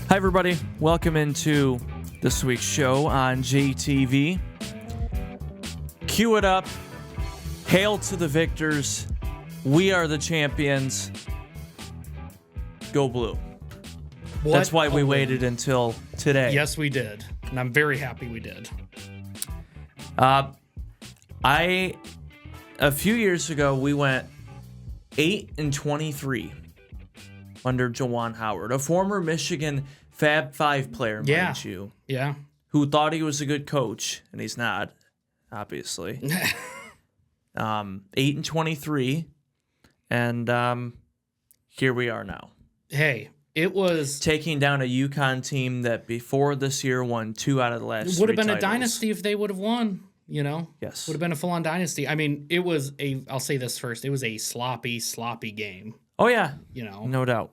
Hi, everybody. Welcome into this week's show on JTV. Cue it up. Hail to the victors. We are the champions. Go blue. That's why we waited until today. Yes, we did. And I'm very happy we did. A few years ago, we went 8-23 under Juwan Howard, a former Michigan Fab Five player, mind you. Yeah. Who thought he was a good coach, and he's not, obviously. 8-23, and here we are now. Hey, it was taking down a UConn team that before this year won 2 out of the last 3 It would have been titles. a dynasty if they would have won, you know? Yes. Would have been a full-on dynasty. I mean, it was I'll say this first, it was a sloppy game. Oh, yeah. You know? No doubt.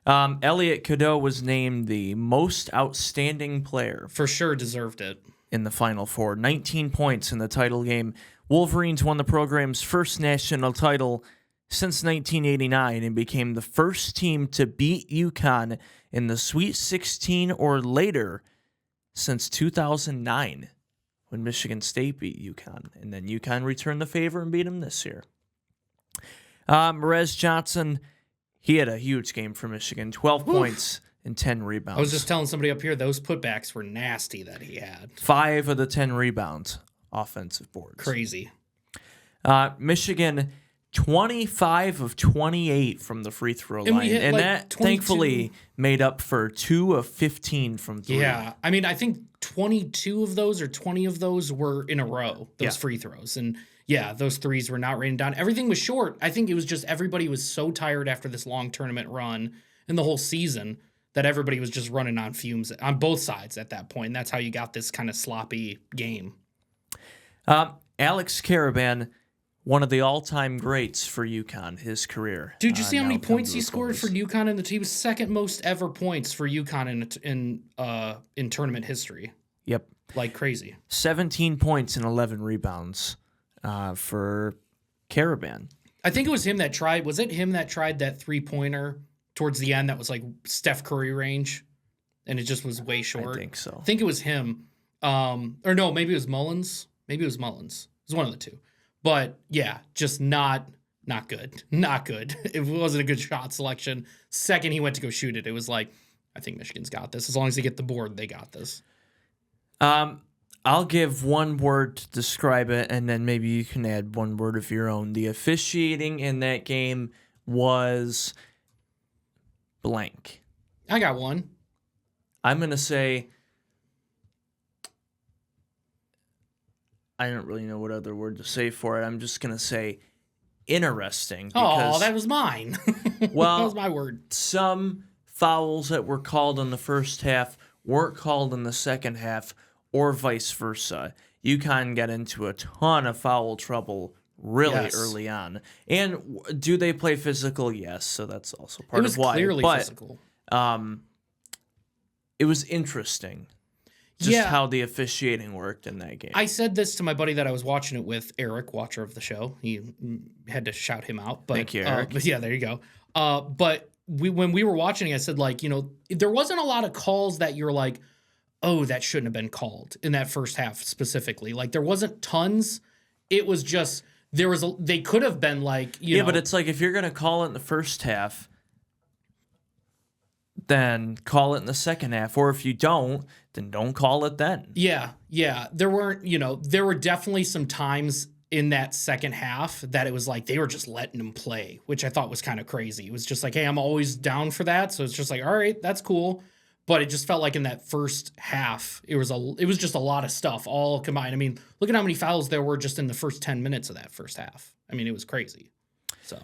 Elliot Cadeau was named the most outstanding player. For sure deserved it. In the Final Four. 19 points in the title game. Wolverines won the program's first national title since 1989 and became the first team to beat UConn in the Sweet 16 or later since 2009 when Michigan State beat UConn. And then UConn returned the favor and beat them this year. Merez Johnson, he had a huge game for Michigan. 12 points and 10 rebounds. I was just telling somebody up here, those putbacks were nasty that he had. 5 of the 10 rebounds, offensive boards. Crazy. Michigan, 25 of 28 from the free throw line. And that, 22. thankfully, made up for 2 of 15 from 3. Yeah. I mean, I think 22 of those or 20 of those were in a row, those free throws. And yeah, those threes were not raining down. Everything was short. I think it was just everybody was so tired after this long tournament run and the whole season that everybody was just running on fumes on both sides at that point. And that's how you got this kind of sloppy game. Alex Caravan, one of the all-time greats for UConn, his career. Dude, you see how many points he scored for UConn? And he was second most ever points for UConn in tournament history. Yep. Like crazy. 17 points and 11 rebounds for Caravan. I think it was him that tried. Was it him that tried that three-pointer towards the end that was like Steph Curry range? And it just was way short. I think so. I think it was him. Or no, maybe it was Mullins. Maybe it was Mullins. It was one of the two. But yeah, just not good. Not good. It wasn't a good shot selection. Second he went to go shoot it, it was like, I think Michigan's got this. As long as they get the board, they got this. I'll give one word to describe it, and then maybe you can add one word of your own. The officiating in that game was blank. I got one. I'm going to say, I don't really know what other word to say for it. I'm just going to say interesting. Oh, that was mine. Well, that was my word. Some fouls that were called in the first half weren't called in the second half, or vice versa. UConn got into a ton of foul trouble really early on. And do they play physical? Yes, so that's also part of why. It was clearly physical. It was interesting just how the officiating worked in that game. I said this to my buddy that I was watching it with, Eric, watcher of the show. He had to shout him out. But, thank you, Eric. But yeah, there you go. But when we were watching it, I said, like, you know, there wasn't a lot of calls that you're like, oh, that shouldn't have been called in that first half specifically. Like, there wasn't tons. It was just, they could have been like, you know. But it's like, if you're going to call it in the first half, then call it in the second half. Or if you don't, then don't call it then. Yeah. There were definitely some times in that second half that it was like they were just letting them play, which I thought was kind of crazy. It was just like, hey, I'm always down for that. So it's just like, all right, that's cool. But it just felt like in that first half, it was just a lot of stuff all combined. I mean, look at how many fouls there were just in the first 10 minutes of that first half. I mean, it was crazy. So,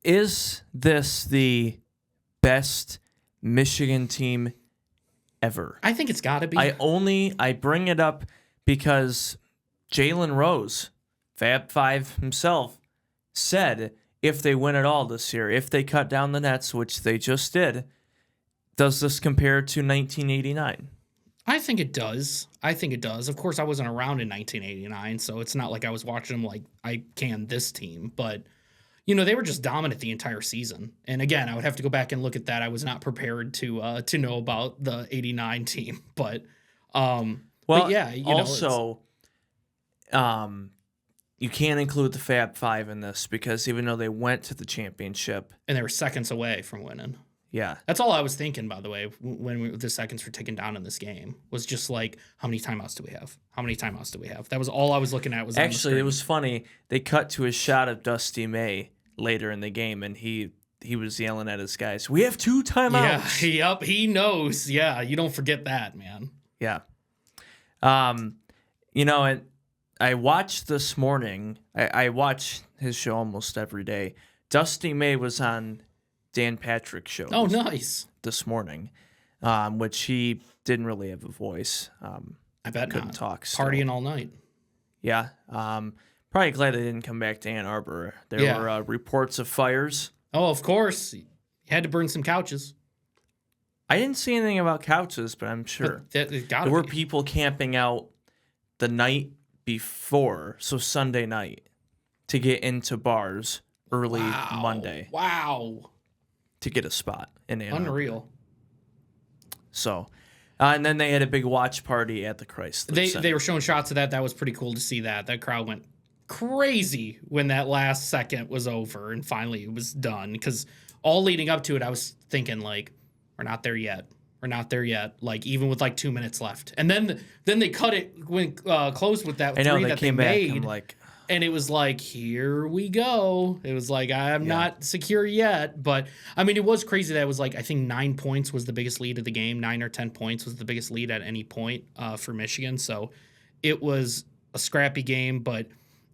is this the best Michigan team ever? I think it's got to be. I bring it up because Jalen Rose, Fab Five himself, said if they win it all this year, if they cut down the nets, which they just did, does this compare to 1989? I think it does. Of course, I wasn't around in 1989, so it's not like I was watching them like I can this team. But, they were just dominant the entire season. And again, I would have to go back and look at that. I was not prepared to know about the '89 team, but yeah, also, you can't include the Fab Five in this because even though they went to the championship, and they were seconds away from winning. Yeah, that's all I was thinking. By the way, when the seconds were ticking down in this game, was just like, how many timeouts do we have? How many timeouts do we have? That was all I was looking at. Was actually, it was funny. They cut to a shot of Dusty May later in the game, and he was yelling at his guys, "We have 2 timeouts." Yeah, yep, he knows. Yeah, you don't forget that, man. Yeah. And I watched this morning. I watch his show almost every day. Dusty May was on Dan Patrick's show. Oh, nice. This morning, which he didn't really have a voice. I bet couldn't not. talk. Still. Partying all night. Yeah. Probably glad they didn't come back to Ann Arbor. There were reports of fires. Oh, of course. You had to burn some couches. I didn't see anything about couches, but I'm sure there were people camping out the night before, so Sunday night, to get into bars early Monday. Wow. To get a spot in Ann Arbor. Unreal. So, and then they had a big watch party at the Chrysler Center. They were showing shots of that. That was pretty cool to see that. That crowd went crazy when that last second was over and finally it was done. Because all leading up to it, I was thinking, like, we're not there yet. We're not there yet. Like, even with like 2 minutes left. And then they cut it when closed with that 3 that they made. I'm like, and it was like, here we go. It was like, I'm not secure yet. But, I mean, it was crazy that it was like, I think 9 points was the biggest lead of the game. 9 or 10 points was the biggest lead at any point for Michigan. So it was a scrappy game. But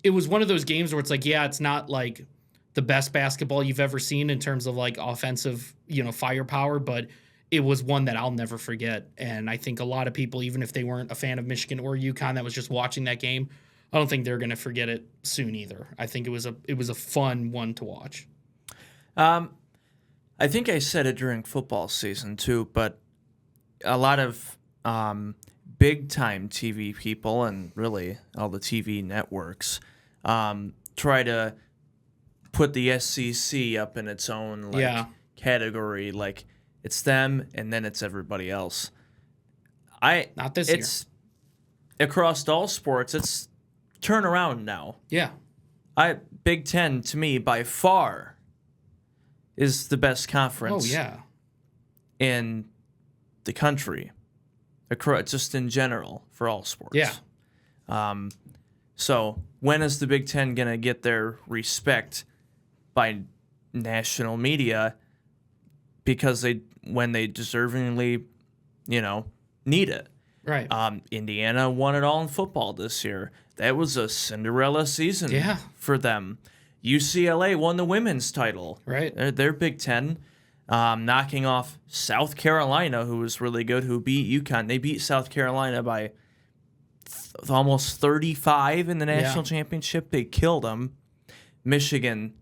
it was one of those games where it's like, yeah, it's not like the best basketball you've ever seen in terms of like offensive, firepower. But it was one that I'll never forget. And I think a lot of people, even if they weren't a fan of Michigan or UConn that was just watching that game, I don't think they're going to forget it soon either. I think it was a fun one to watch. I think I said it during football season too, but a lot of big time TV people and really all the TV networks try to put the SEC up in its own category. Like it's them and then it's everybody else. Not this year. It's across all sports. It's turn around now. Yeah. Big Ten, to me, by far, is the best conference in the country. Just in general, for all sports. Yeah. So when is the Big Ten going to get their respect by national media? Because when they deservingly, need it. Right. Indiana won it all in football this year. That was a Cinderella season for them. UCLA won the women's title. Right. They're Big Ten, knocking off South Carolina, who was really good, who beat UConn. They beat South Carolina by almost 35 in the national championship. They killed them. Michigan,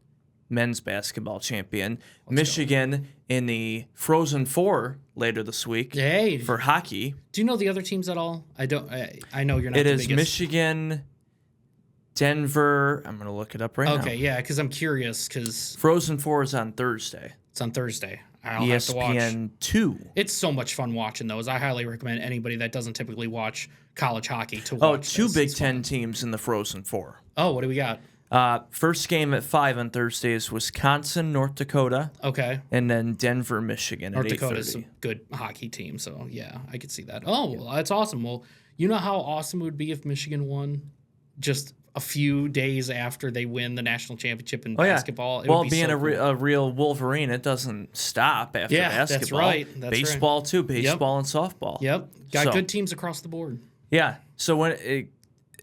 men's basketball champion. Michigan in the Frozen Four later this week for hockey. Do you know the other teams at all? I don't. I know you're not. It the is biggest. Michigan, Denver. I'm going to look it up right now. Okay, yeah, because I'm curious. Because Frozen Four is on Thursday. It's on Thursday. I'll ESPN have to watch. 2. It's so much fun watching those. I highly recommend anybody that doesn't typically watch college hockey to watch. Two Big Ten teams in the Frozen Four. Oh, what do we got? First game at 5 on Thursday is Wisconsin, North Dakota. Okay. And then Denver, Michigan North at 8:30. Dakota's a good hockey team, so yeah, I could see that. Oh, well, that's awesome. Well, you know how awesome it would be if Michigan won just a few days after they win the national championship in basketball? It would be being so a real Wolverine, it doesn't stop after basketball. That's right. That's baseball right. too. Baseball and softball. Yep. Got good teams across the board. Yeah. So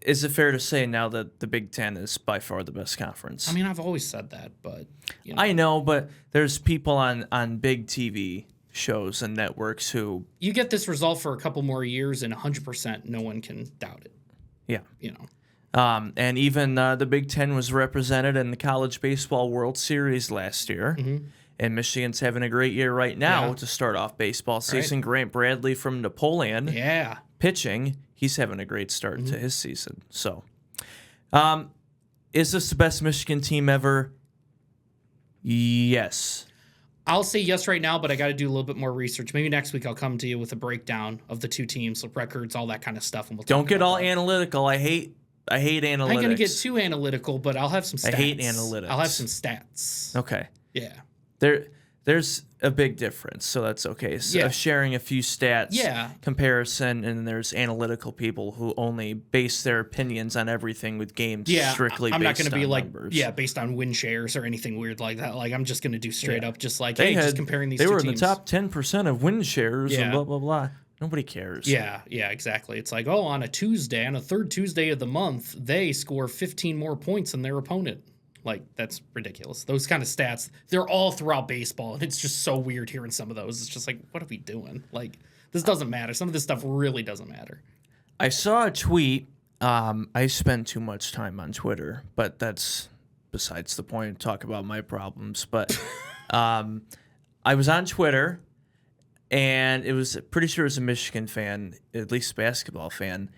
is it fair to say now that the Big Ten is by far the best conference? I mean, I've always said that, but I know, but there's people on big TV shows and networks who you get this result for a couple more years, and 100% no one can doubt it. Yeah. And even the Big Ten was represented in the College Baseball World Series last year. Mm-hmm. And Michigan's having a great year right now to start off baseball season. Right. Grant Bradley from Napoleon pitching. He's having a great start to his season. So, is this the best Michigan team ever? Yes. I'll say yes right now, but I got to do a little bit more research. Maybe next week I'll come to you with a breakdown of the two teams, records, all that kind of stuff, and we'll Don't get all that. analytical. I hate analytics. I'm going to get too analytical, but I'll have some stats. I hate analytics. I'll have some stats. Okay. Yeah. There's a big difference, so that's okay. So sharing a few stats, comparison, and there's analytical people who only base their opinions on everything with games strictly I'm based not going to be like, numbers. based on win shares or anything weird like that. Like, I'm just going to do straight up, just like, just comparing these two teams. They were in the top 10% of win shares and blah, blah, blah. Nobody cares. Yeah, exactly. It's like, on a Tuesday, on a third Tuesday of the month, they score 15 more points than their opponent. Like, that's ridiculous. Those kind of stats, they're all throughout baseball, and it's just so weird hearing some of those. It's just like, what are we doing? Like, this doesn't matter. Some of this stuff really doesn't matter. I saw a tweet. I spend too much time on Twitter, but that's besides the point. Talk about my problems. But I was on Twitter, and it was pretty sure it was a Michigan fan, at least basketball fan.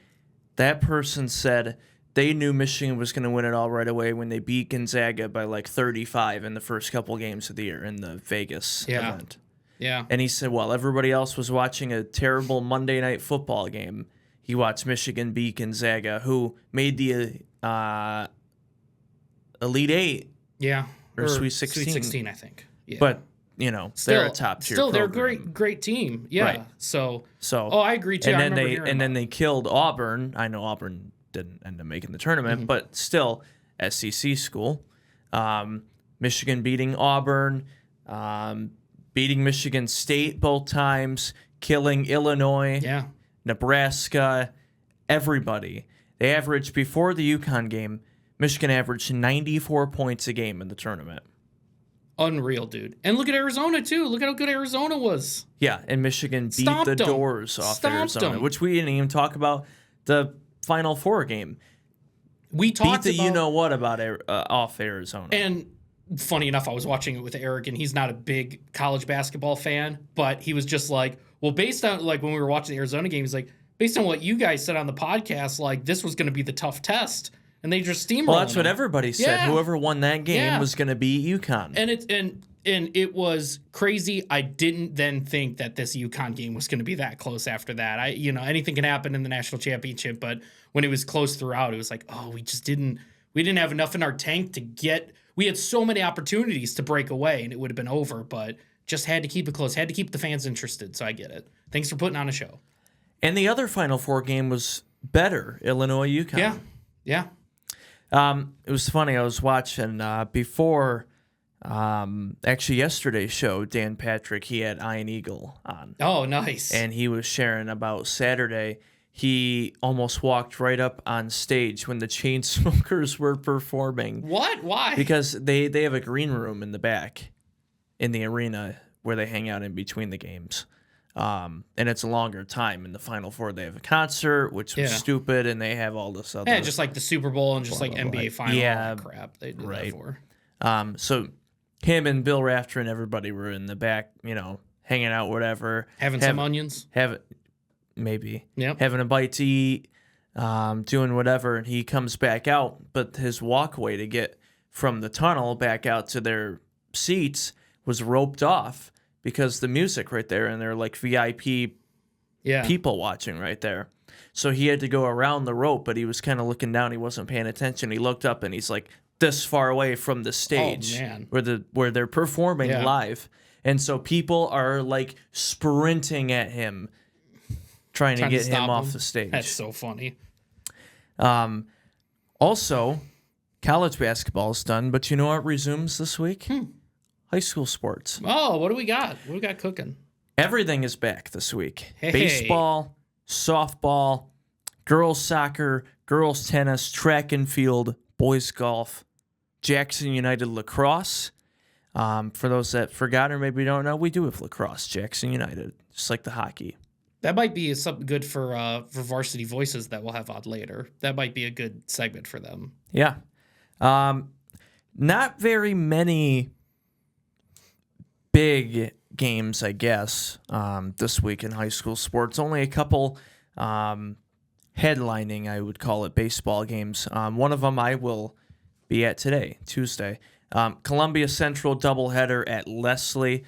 That person said they knew Michigan was going to win it all right away when they beat Gonzaga by like 35 in the first couple games of the year in the Vegas event. Yeah. And he said, while everybody else was watching a terrible Monday night football game, he watched Michigan beat Gonzaga, who made the Elite Eight. Yeah. Or Sweet 16. Sweet 16, I think. Yeah. But, they're a top tier Still, they're program. a great team. Yeah. Right. So, I agree too. And then they killed Auburn. I know Auburn didn't end up making the tournament, but still, SEC school. Michigan beating Auburn, beating Michigan State both times, killing Illinois, Nebraska, everybody. They averaged, before the UConn game, Michigan averaged 94 points a game in the tournament. Unreal, dude. And look at Arizona, too. Look at how good Arizona was. Yeah, and Michigan beat the doors off Arizona, which we didn't even talk about the Final Four game. We talked beat the you-know-what about off Arizona. And funny enough, I was watching it with Eric, and he's not a big college basketball fan, but he was just like, well, based on, like, when we were watching the Arizona game, he's like, based on what you guys said on the podcast, like, this was going to be the tough test. And they just steamrolled. Well, that's what everybody said. Yeah. Whoever won that game was going to beat UConn. And it was crazy. I didn't then think that this UConn game was going to be that close after that. Anything can happen in the national championship, but when it was close throughout, it was like, we didn't have enough in our tank to get. We had so many opportunities to break away, and it would have been over, but just had to keep it close. Had to keep the fans interested. So I get it. Thanks for putting on a show. And the other Final Four game was better. Illinois UConn. Yeah. It was funny. I was watching before, actually yesterday's show, Dan Patrick, he had Iron Eagle on. Oh, nice. And he was sharing about Saturday. He almost walked right up on stage when the Chainsmokers were performing. What? Why? Because they have a green room in the back in the arena where they hang out in between the games. And it's a longer time. In the Final Four, they have a concert, which was stupid, and they have all this other... Yeah, just like the Super Bowl and just like NBA Final crap they did that for. So him and Bill Rafter and everybody were in the back, hanging out, whatever. Having some onions? Maybe. Yep. Having a bite to eat, doing whatever, and he comes back out, but his walkway to get from the tunnel back out to their seats was roped off. Because the music right there, and they're like VIP people watching right there. So he had to go around the rope, but he was kind of looking down. He wasn't paying attention. He looked up, and he's like this far away from the stage where they're performing live. And so people are like sprinting at him, trying to get him off the stage. That's so funny. Also, college basketball is done, but you know what resumes this week? High school sports. Oh, what do we got? What do we got cooking? Everything is back this week. Hey. Baseball, softball, girls soccer, girls tennis, track and field, boys golf, Jackson United lacrosse. For those that forgot or maybe don't know, we do have lacrosse, Jackson United, just like the hockey. That might be something good for Varsity Voices that we'll have on later. That might be a good segment for them. Yeah. Not very many big games, I guess, this week in high school sports. Only a couple headlining, I would call it, baseball games. One of them I will be at today, Tuesday. Columbia Central doubleheader at Leslie.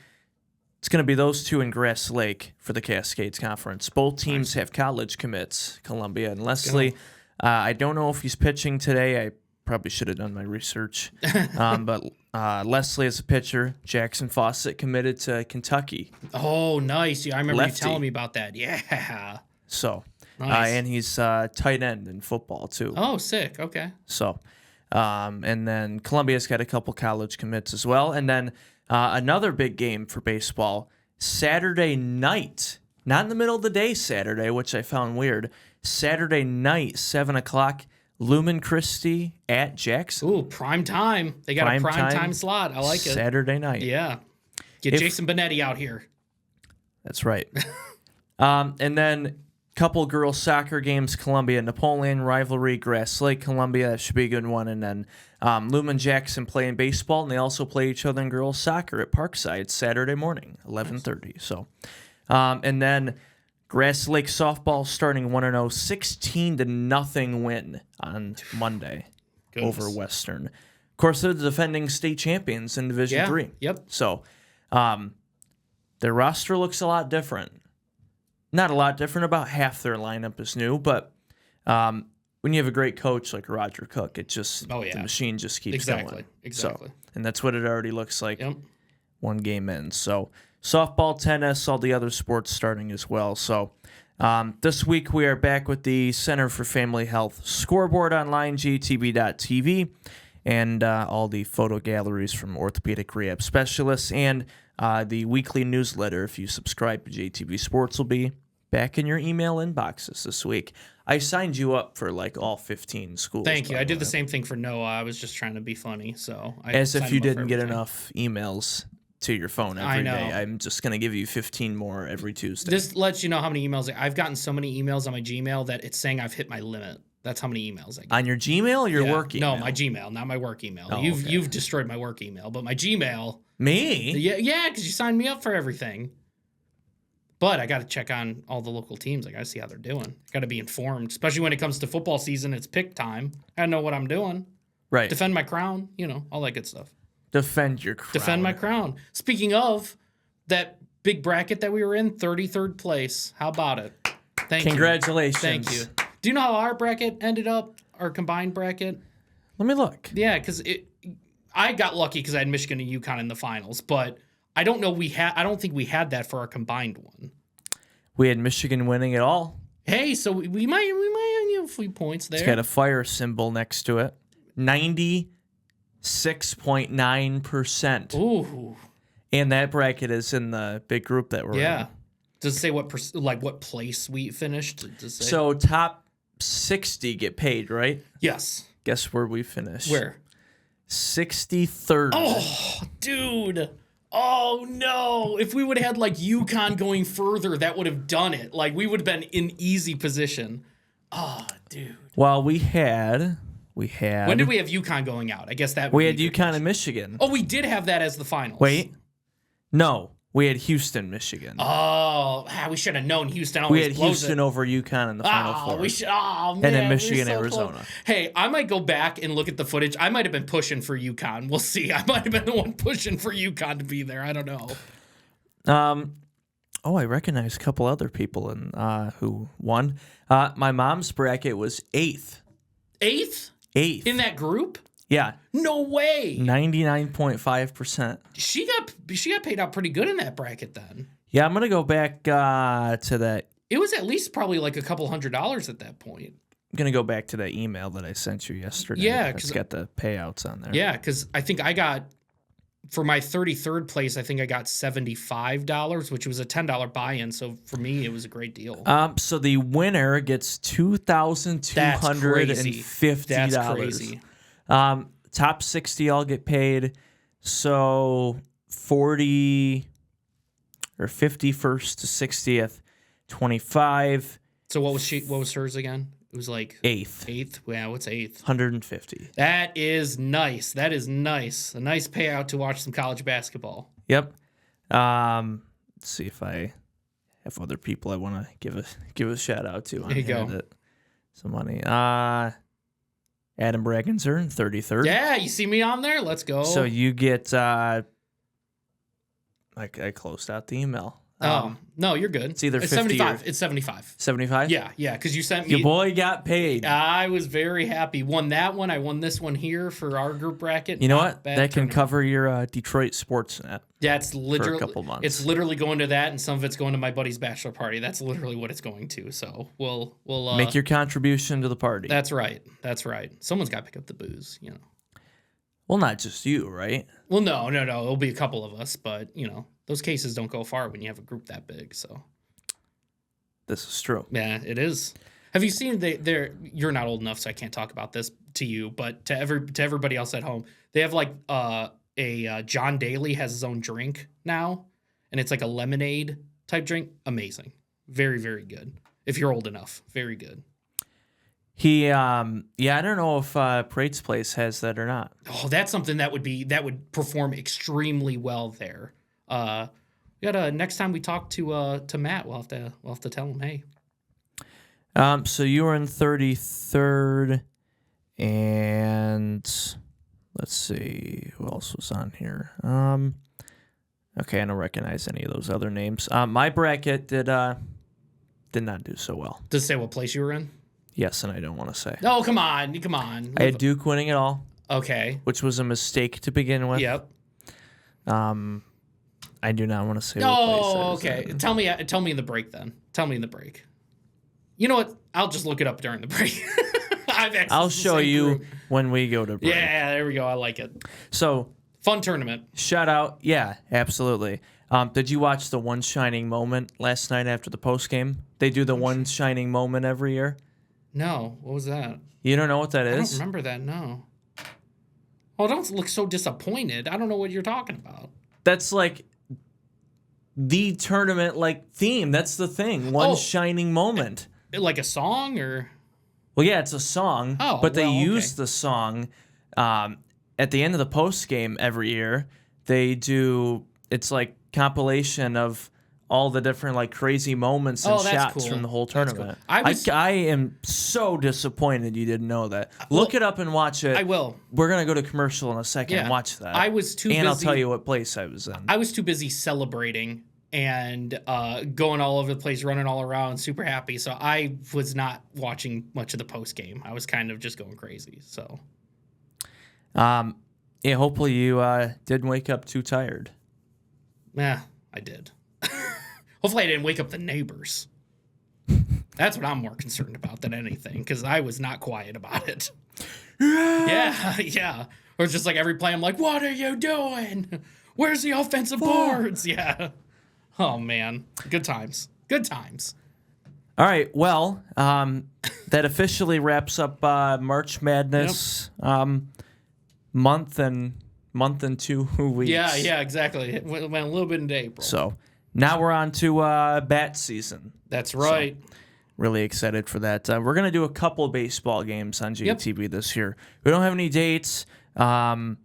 It's going to be those two in Grass Lake for the Cascades Conference. Both teams have college commits, Columbia and Leslie. I don't know if he's pitching today. I probably should have done my research. But Leslie is a pitcher. Jackson Fawcett committed to Kentucky. Oh, nice. Yeah, I remember you telling me about that. Yeah. So, nice. And he's tight end in football, too. Oh, sick. Okay. So, and then Columbia's got a couple college commits as well. And then another big game for baseball, Saturday night. Not in the middle of the day Saturday, which I found weird. Saturday night, 7 o'clock, Lumen Christi at Jackson. Ooh, prime time. They got a prime time slot. I like it. Saturday night. Yeah. Get Jason Benetti out here. That's right. And then couple girls soccer games, Columbia Napoleon rivalry, Grass Lake Columbia, that should be a good one. And then Lumen Jackson playing baseball, and they also play each other in girls soccer at Parkside Saturday morning, 11:30. So, and then Grass Lake softball starting 1-0, 16-0 win on Monday over Western. Of course, they're the defending state champions in Division III. Yep. So, their roster looks a lot different. Not a lot different. About half their lineup is new, but when you have a great coach like Roger Cook, it just the machine just keeps going. Exactly. So, and that's what it already looks like. Yep. One game in. So softball, tennis, all the other sports starting as well. So this week we are back with the Center for Family Health scoreboard online, JTV.tv, and all the photo galleries from orthopedic rehab specialists, and the weekly newsletter, if you subscribe to JTV Sports, will be back in your email inboxes this week. I signed you up for like all 15 schools. Thank you. I did the same thing for Noah. I was just trying to be funny. So as if you didn't get enough emails to your phone every day. I'm just going to give you 15 more every Tuesday. This lets you know how many emails. I've gotten so many emails on my Gmail that it's saying I've hit my limit. That's how many emails I get. On your Gmail or your work email? No, my Gmail, not my work email. Oh, you've destroyed my work email, but my Gmail. Me? Yeah, because you signed me up for everything. But I got to check on all the local teams. I got to see how they're doing. I got to be informed, especially when it comes to football season. It's pick time. I gotta know what I'm doing. Right. Defend my crown. All that good stuff. Defend your crown. Defend my crown. Speaking of that big bracket that we were in, 33rd place. How about it? Congratulations. Thank you. Do you know how our bracket ended up? Our combined bracket? Let me look. Yeah, because I got lucky because I had Michigan and UConn in the finals, but I don't know. I don't think we had that for our combined one. We had Michigan winning it all. Hey, so we might have a few points there. It's got a fire symbol next to it. 96.9%. Ooh. And that bracket is in the big group that we're in. Does it say what place we finished? So top 60 get paid, right? Yes. Guess where we finished? Where? 63rd. Oh, dude. Oh, no. If we would have had, UConn going further, that would have done it. We would have been in easy position. Oh, dude. Well, we had... When did we have UConn going out? I guess that we had UConn and Michigan. Oh, we did have that as the finals. Wait. No. We had Houston, Michigan. Oh, we should have known Houston. We had Houston over UConn in the Final Four. Man, and then Michigan, Arizona. Close. Hey, I might go back and look at the footage. I might have been pushing for UConn. We'll see. I might have been the one pushing for UConn to be there. I don't know. I recognize a couple other people who won. My mom's bracket was 8th. 8th? 8th. In that group? Yeah. No way. 99.5%. She got paid out pretty good in that bracket then. Yeah, I'm going to go back to that. It was at least probably a couple $100 at that point. I'm going to go back to that email that I sent you yesterday. Yeah. It's got the payouts on there. Yeah, because I think I got, for my 33rd place, I think I got $75, which was a $10 buy-in. So for me, it was a great deal. So the winner gets $2,250. That's crazy. Top 60 all get paid. So 40 or 51st to 60th, 25. So what was hers again? It was 8th. 8th? Yeah, what's 8th? 150. That is nice. A nice payout to watch some college basketball. Yep. Let's see if I have other people I want to give a shout out to. There you go. Some money. Adam Bragginser in 33rd. Yeah, you see me on there? Let's go. So you get, I closed out the email. No, you're good. It's either 50 75. or- It's 75. 75? Yeah, because you sent me. Your boy got paid. I was very happy. Won that one. I won this one here for our group bracket. You know Not what? bad That can tournament. cover your Detroit sports net. Yeah, it's literally for a couple months. It's literally going to that, and some of it's going to my buddy's bachelor party. That's literally what it's going to. So we'll Make your contribution to the party. That's right. That's right. Someone's got to pick up the booze. Well, not just you, right? Well, no. It'll be a couple of us, but those cases don't go far when you have a group that big. So This is true. yeah, it is. Have you seen you're not old enough, so I can't talk about this to you, but to everybody else at home, they have like John Daly has his own drink now, and it's like a lemonade type drink. Amazing. Very, very good. If you're old enough, very good. I don't know if Prate's Place has that or not. Oh, that's something that would perform extremely well there. We got next time we talk to Matt, we'll have to tell him, hey. So you were in 33rd, and let's see who else was on here. Okay, I don't recognize any of those other names. My bracket did not do so well. Does it say what place you were in? Yes, and I don't want to say. Oh, come on. I had Duke winning it all. Okay. Which was a mistake to begin with. Yep. I do not want to say. Oh, okay. Tell me in the break then. Tell me in the break. You know what? I'll just look it up during the break. I'll show you when we go to break. Yeah, there we go. I like it. So fun tournament. Shout out. Yeah, absolutely. Did you watch the One Shining Moment last night after the post game? They do the One Shining Moment every year. No, what was that? You don't know what that is? I don't remember that. No. Oh, don't look so disappointed. I don't know what you're talking about. That's like the tournament theme. That's the thing. One Shining Moment. Like a song or? Well, yeah, it's a song. Oh, but they use the song at the end of the post game every year. They do. It's like compilation of all the different crazy moments and shots from the whole tournament. Cool. I am so disappointed you didn't know that. Look it up and watch it. I will. We're gonna go to commercial in a second and watch that. I was too busy. And I'll tell you what place I was in. I was too busy celebrating and going all over the place, running all around, super happy. So I was not watching much of the post game. I was kind of just going crazy. So, hopefully you didn't wake up too tired. Yeah, I did. Hopefully I didn't wake up the neighbors. That's what I'm more concerned about than anything, because I was not quiet about it. Yeah. Or it's just like every play, I'm like, what are you doing? Where's the offensive boards? Yeah. Oh, man. Good times. Good times. All right. Well, that officially wraps up March Madness month and 2 weeks. Yeah, exactly. It went a little bit into April. So now we're on to bat season. That's right. So, really excited for that. We're going to do a couple baseball games on JTV this year. We don't have any dates. Nothing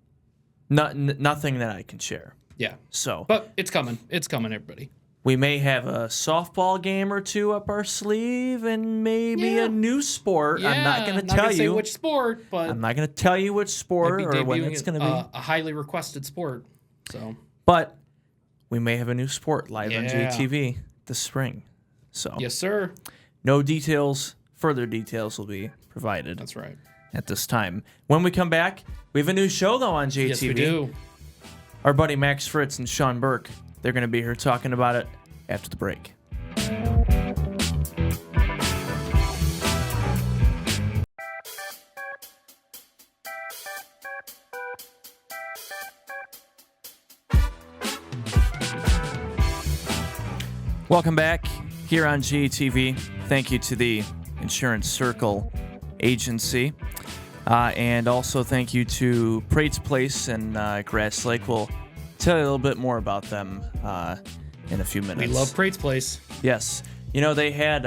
that I can share. Yeah. So, but it's coming. It's coming, everybody. We may have a softball game or two up our sleeve, and maybe a new sport. Yeah, I'm not going to tell you say which sport, but I'm not going to tell you which sport or when it's going to be. A highly requested sport. So, but we may have a new sport live on Yeah. JTV this spring. So, yes, sir. No details. Further details will be provided. That's right. At this time, when we come back, we have a new show though on JTV. Yes, we do. Our buddy Max Fritz and Sean Burke. They're going to be here talking about it after the break. Welcome back here on JTV. Thank you to the Insurance Circle Agency. And also thank you to Prate's Place and Grass Lake. We'll tell you a little bit more about them in a few minutes. We love Prate's Place. Yes. You know, they had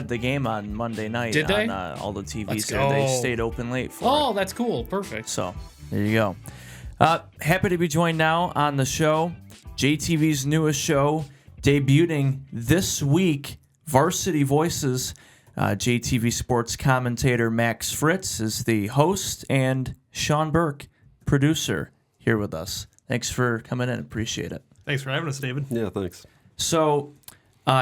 the game on Monday night. Did they? On all the TVs Let's there. go. They stayed open late for it. Oh, that's cool. Perfect. So, there you go. Happy to be joined now on the show. JTV's newest show, debuting this week, Varsity Voices. JTV sports commentator Max Fritz is the host, and Sean Burke, producer, here with us. Thanks for coming in. Appreciate it. Thanks for having us, David. Yeah, thanks. So,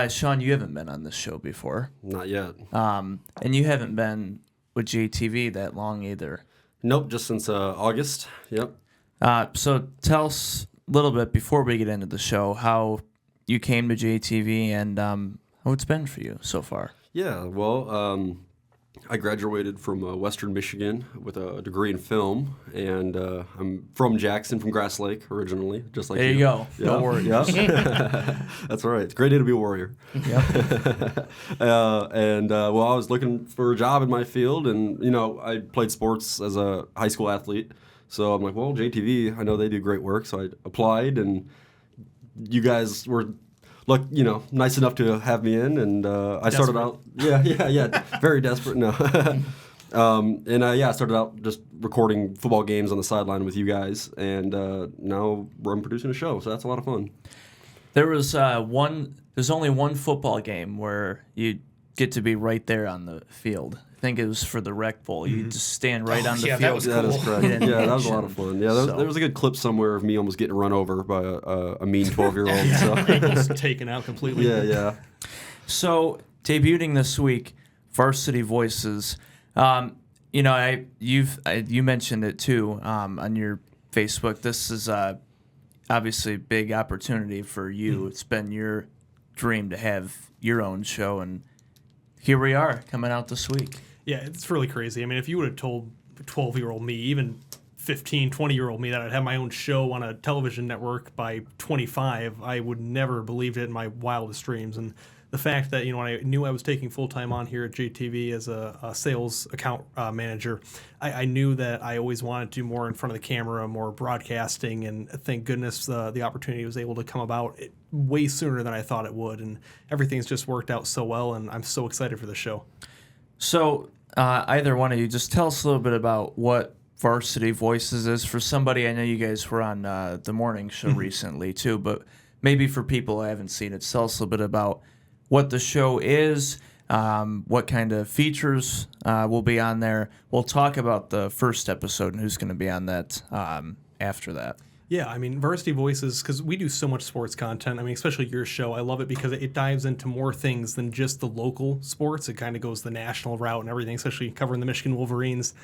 Sean, you haven't been on this show before. Not yet. And you haven't been with JTV that long either. Nope, just since August. Yep. So tell us a little bit before we get into the show how you came to JTV and how it's been for you so far. Yeah, well, I graduated from Western Michigan with a degree in film, and I'm from Jackson, from Grass Lake originally, just like There you go. Yeah, No worries. Yeah. That's right. It's a great day to be a warrior. Yep. Well, I was looking for a job in my field, and, I played sports as a high school athlete. So I'm like, well, JTV, I know they do great work. So I applied, and you guys were, nice enough to have me in. And I started out, very desperate. No. I started out just recording football games on the sideline with you guys. And now I'm producing a show. So that's a lot of fun. There was there's only one football game where you get to be right there on the field. I think it was for the Rec Bowl. You just stand right on the field. That was cool. That is correct. Yeah, that was a lot of fun. Yeah, there was a good clip somewhere of me almost getting run over by a mean 12-year-old. So. Ankles taken out completely. Yeah. So debuting this week, Varsity Voices. You mentioned it too on your Facebook. This is obviously a big opportunity for you. It's been your dream to have your own show, and here we are coming out this week. Yeah, it's really crazy. I mean, if you would have told 12-year-old me, even 15, 20-year-old me, that I'd have my own show on a television network by 25, I would never have believed it in my wildest dreams. And the fact that, when I knew I was taking full-time on here at JTV as a sales account manager, I knew that I always wanted to do more in front of the camera, more broadcasting, and thank goodness the opportunity was able to come about way sooner than I thought it would. And everything's just worked out so well, and I'm so excited for the show. So either one of you, just tell us a little bit about what Varsity Voices is for somebody. I know you guys were on the morning show recently too, but maybe for people who haven't seen it, tell us a little bit about what the show is, what kind of features will be on there. We'll talk about the first episode and who's going to be on that after that. Yeah, I mean, Varsity Voices, because we do so much sports content. I mean, especially your show. I love it because it dives into more things than just the local sports. It kind of goes the national route and everything, especially covering the Michigan Wolverines.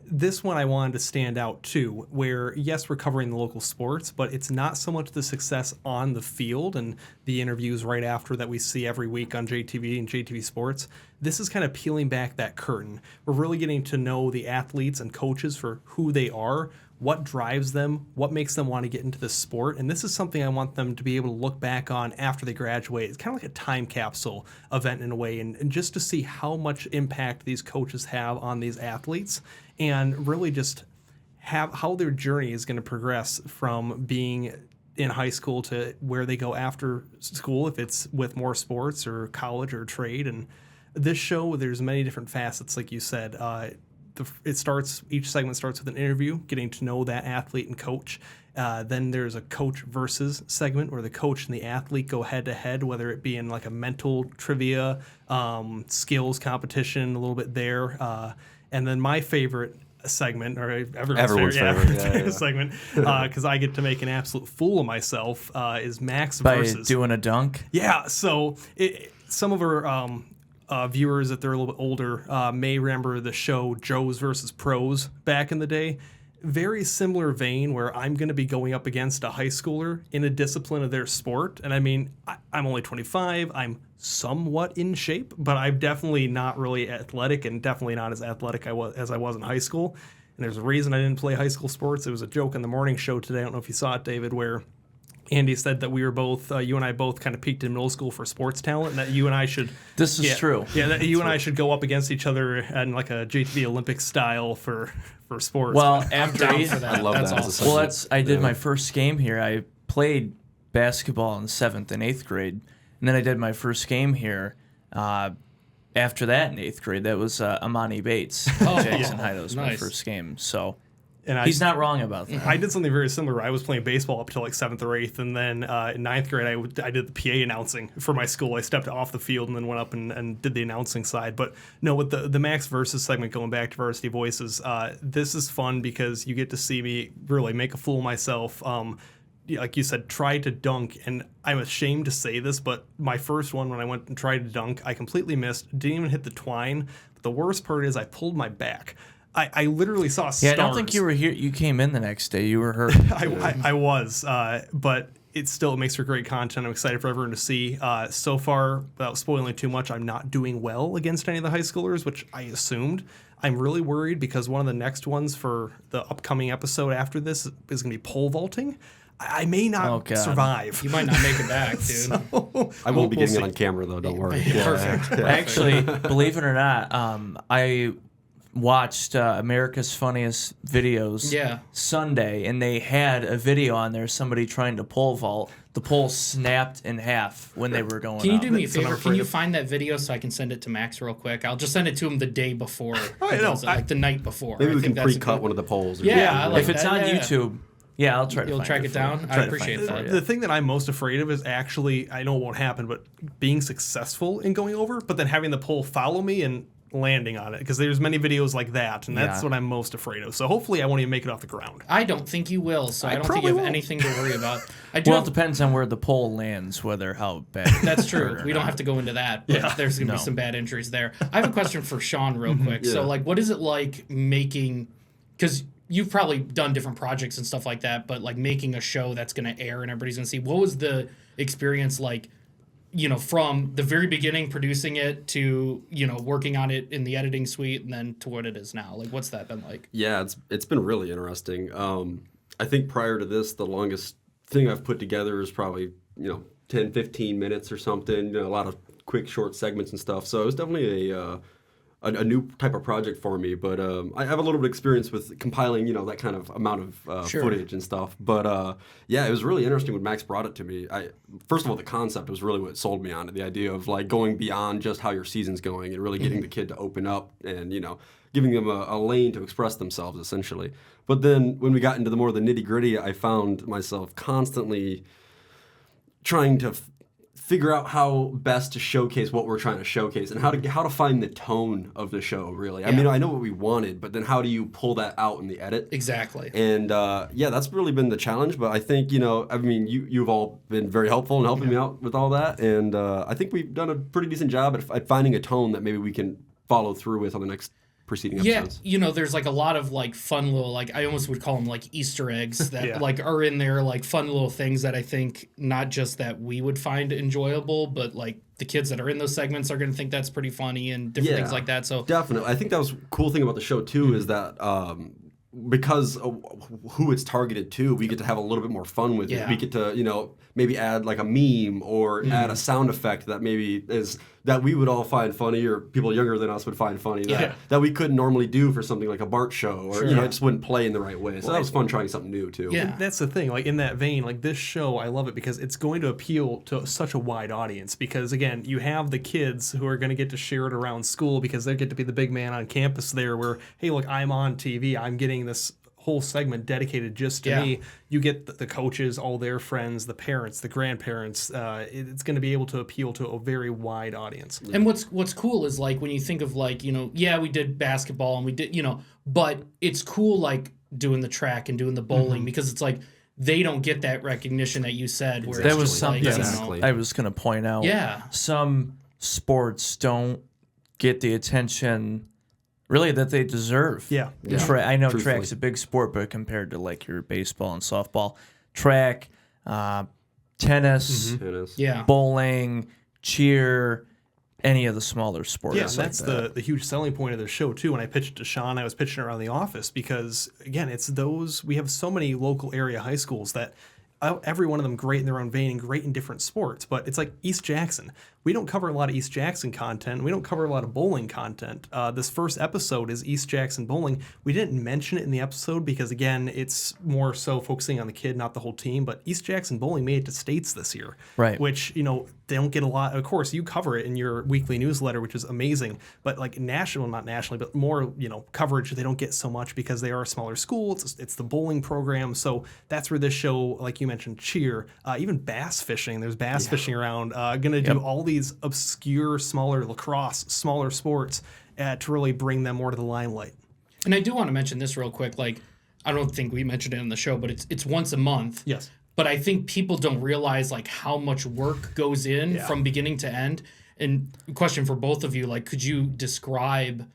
This one I wanted to stand out, too, where, yes, we're covering the local sports, but it's not so much the success on the field and the interviews right after that we see every week on JTV and JTV Sports. This is kind of peeling back that curtain. We're really getting to know the athletes and coaches for who they are, what drives them, what makes them want to get into this sport. And this is something I want them to be able to look back on after they graduate. It's kind of like a time capsule event in a way, and just to see how much impact these coaches have on these athletes, and really just have how their journey is going to progress from being in high school to where they go after school, if it's with more sports or college or trade. And this show, there's many different facets, like you said. Each segment starts with an interview, getting to know that athlete and coach. Then there's a coach versus segment where the coach and the athlete go head to head, whether it be in like a mental trivia, skills competition, a little bit there. And then my favorite segment, or everyone's favorite segment, because I get to make an absolute fool of myself, is Max versus. By doing a dunk? Yeah, so some of our viewers, that they're a little bit older, may remember the show Joes versus Pros back in the day. Very similar vein, where I'm going to be going up against a high schooler in a discipline of their sport. And I mean, I'm only 25. I'm somewhat in shape, but I'm definitely not really athletic, and definitely not as athletic as I was in high school. And there's a reason I didn't play high school sports. It was a joke on the morning show today. I don't know if you saw it, David, where Andy said that we were both, you and I both kind of peaked in middle school for sports talent, and that you and I should. This is true. Yeah, that you and I should go up against each other in like a JTV Olympic style for sports. Well, after I love that. Awesome. Well, I did my first game here. I played basketball in 7th and 8th grade, and then I did my first game here. After that, in 8th grade, that was Amani Bates, Jackson High. That was my first game. So And He's not wrong about that. I did something very similar. I was playing baseball up until like 7th or 8th, and then in 9th grade, I did the PA announcing for my school. I stepped off the field and then went up and did the announcing side. But no, with the Max Versus segment, going back to Varsity Voices, this is fun because you get to see me really make a fool of myself. Like you said, try to dunk, and I'm ashamed to say this, but my first one when I went and tried to dunk, I completely missed, didn't even hit the twine. But the worst part is I pulled my back. I literally saw stars. Yeah, I don't think you were here. You came in the next day. You were hurt. I was, but it still makes for great content. I'm excited for everyone to see. So far, without spoiling too much, I'm not doing well against any of the high schoolers, which I assumed. I'm really worried because one of the next ones for the upcoming episode after this is going to be pole vaulting. I may not survive. You might not make it back, dude. So, I won't be getting it on camera though. Don't worry. Perfect. Actually, believe it or not, I watched America's Funniest Videos Sunday, and they had a video on there, somebody trying to pole vault. The pole snapped in half when they were going Can you up. do me a favor? Can you find that video so I can send it to Max real quick? I'll just send it to him the day before. Like the night before. Maybe we can pre-cut one of the polls. Yeah, if it's on YouTube. Yeah, I'll try to You'll track it down? I appreciate that. The thing that I'm most afraid of is actually, I know it won't happen, but being successful in going over, but then having the pole follow me and landing on it, because there's many videos like that, and that's what I'm most afraid of. So hopefully I won't even make it off the ground. I don't think you will, so I don't think you have anything to worry about. It depends on where the pole lands, how bad. That's true. We don't have to go into that, but there's going to be some bad injuries there. I have a question for Sean real quick. So, like, what is it like making, because you've probably done different projects and stuff like that, but like making a show that's going to air and everybody's going to see. What was the experience like, from the very beginning producing it to, working on it in the editing suite and then to what it is now? Like, what's that been like? Yeah, it's been really interesting. I think prior to this, the longest thing I've put together is probably, 10, 15 minutes or something, a lot of quick, short segments and stuff. So it was definitely a new type of project for me, but I have a little bit of experience with compiling, that kind of amount of footage and stuff. But yeah, it was really interesting when Max brought it to me. First of all, the concept was really what sold me on it. The idea of like going beyond just how your season's going and really getting the kid to open up and giving them a lane to express themselves essentially. But then when we got into the more the nitty gritty, I found myself constantly trying to figure out how best to showcase what we're trying to showcase and how to find the tone of the show, really. I mean, I know what we wanted, but then how do you pull that out in the edit? Exactly. And that's really been the challenge, but I think, you've all been very helpful in helping me out with all that, and I think we've done a pretty decent job at finding a tone that maybe we can follow through with on the next preceding episodes. There's like a lot of like fun little, like I almost would call them like Easter eggs that like are in there, like fun little things that I think not just that we would find enjoyable, but like the kids that are in those segments are going to think that's pretty funny and different things like that. So definitely, I think that was a cool thing about the show too is that because of who it's targeted to, we get to have a little bit more fun with it. We get to maybe add like a meme or add a sound effect that maybe is that we would all find funny, or people younger than us would find funny, that we couldn't normally do for something like a Bart show, or it just wouldn't play in the right way. So that was fun trying something new too. Yeah, that's the thing. Like in that vein, like this show, I love it because it's going to appeal to such a wide audience. Because again, you have the kids who are going to get to share it around school because they get to be the big man on campus there. Where hey, look, I'm on TV. I'm getting this whole segment dedicated just to me. You get the coaches, all their friends, the parents, the grandparents. It's going to be able to appeal to a very wide audience. And what's cool is like when you think of like, we did basketball and we did, but it's cool like doing the track and doing the bowling because it's like they don't get that recognition that you said. Where that was something like, I was going to point out. Yeah. Some sports don't get the attention really that they deserve. Yeah. I know track's a big sport, but compared to like your baseball and softball, track, tennis, bowling, cheer, any of the smaller sports. Yeah, that's the huge selling point of the show too. When I pitched it to Sean, I was pitching it around the office because again, it's we have so many local area high schools that every one of them great in their own vein and great in different sports. But it's like East Jackson. we don't cover a lot of East Jackson content. We don't cover a lot of bowling content. This first episode is East Jackson bowling. We didn't mention it in the episode because, again, it's more so focusing on the kid, not the whole team. But East Jackson bowling made it to states this year, Right. which, they don't get a lot. Of course, you cover it in your weekly newsletter, which is amazing. But like national, not nationally, but more, coverage, they don't get so much because they are a smaller school. It's the bowling program. So that's where this show, like you mentioned, cheer, even bass fishing. There's bass fishing around. Going to do all these obscure, smaller lacrosse, smaller sports to really bring them more to the limelight. And I do want to mention this real quick. Like, I don't think we mentioned it in the show, but it's once a month. Yes. But I think people don't realize like how much work goes in from beginning to end. And question for both of you, like, could you describe